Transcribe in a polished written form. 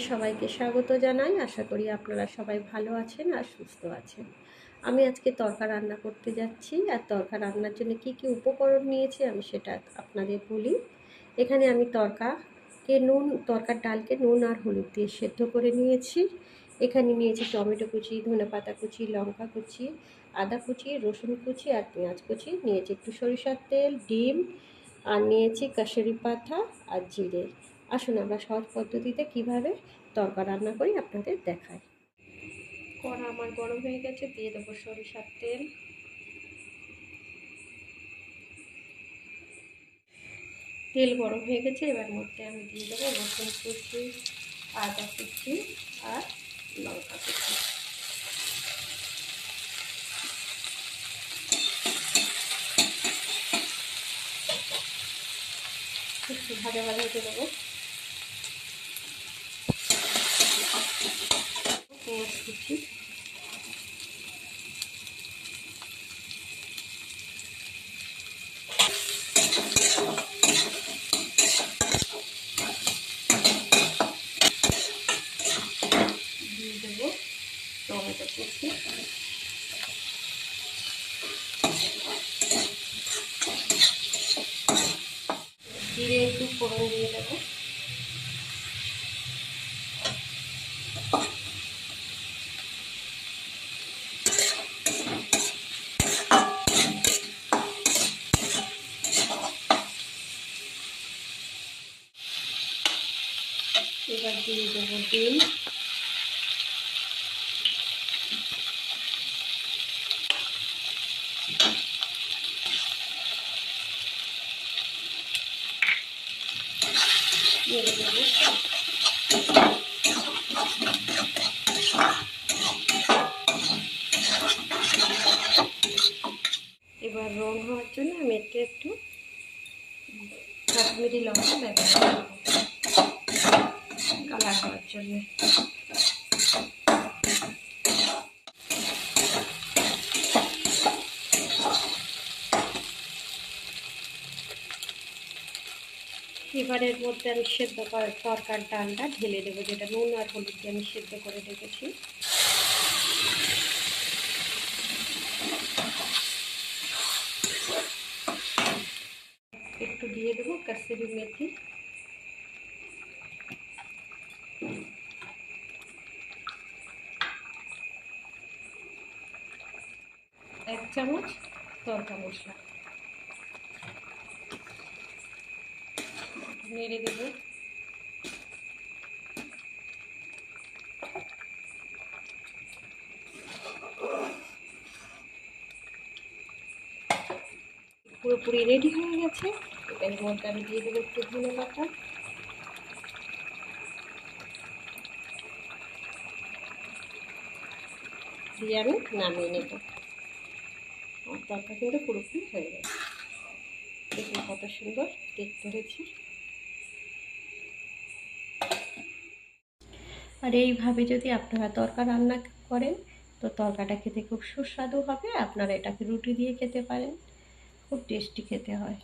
সবাইকে স্বাগত জানাই। আশা করি আপনারা সবাই ভালো আছেন আর সুস্থ আছেন। আমি আজকে তরকা রান্না করতে যাচ্ছি, আর তরকা রান্নার জন্য কি কি উপকরণ নিয়েছি আমি সেটা আপনাদের বলি। এখানে আমি তরকার ডালকে নুন আর হলুদ দিয়ে সেদ্ধ করে নিয়েছি। এখানে নিয়েছি টমেটো কুচি, ধনেপাতা কুচি, লঙ্কা কুচি, আদা কুচি, রসুন কুচি আর পেঁয়াজ কুচি। নিয়েছি একটু সরিষার তেল, ডিম, আর নিয়েছি কাসুরি পাতা আর জিরে। আসুন আমরা সহজ পদ্ধতিতে কিভাবে তরকা রান্না করি আপনাদের দেখাই। কড়া আমার গরম হয়ে গেছে, দিয়ে দেবো সরিষার তেল। তেল গরম হয়ে গেছে, এবার মধ্যে আমি দিয়ে দেবো রসুন কুচি, আদা কুচি আর লঙ্কা কুচি। একটু ভাজা ভাজা হতে দেবো। পেঁয়াজ কুচি, দিয়ে দেবো টমেটো কুচি, জিরে একটু ফোড়ন দিয়ে দেবো। এবার দিয়ে দেবো ডিম, নেড়ে দেবো। এবার রং হওয়ার জন্য আমি একটু কাশ্মীরি লঙ্কা ব্যবহার করব কালার হওয়ার জন্য। এবারের মধ্যে আমি সেদ্ধ করা তরকার ডালটা ঢেলে দেবো, যেটা নুন আর হলুদ দিয়ে আমি সেদ্ধ করে রেখেছি। একটু দিয়ে দেবো কাসুরি মেথি, এক চামচ তরকা মশলা, নেড়ে দেবো। পুরোপুরি রেডি হয়ে গেছে। এর মধ্যে আমি দিয়ে দেবো একটু ধনেপাতা, দিয়ে আমি নামিয়ে নেব। আর তরকা কিন্তু পুরোপুরি হয়ে গেছে। দেখুন কত সুন্দর দেখতে হয়েছে। আর এইভাবে যদি আপনারা তরকা রান্না করেন তো তরকাটা খেতে খুব সুস্বাদু হবে। আপনারা এটাকে রুটি দিয়ে খেতে পারেন, খুব টেস্টি খেতে হয়।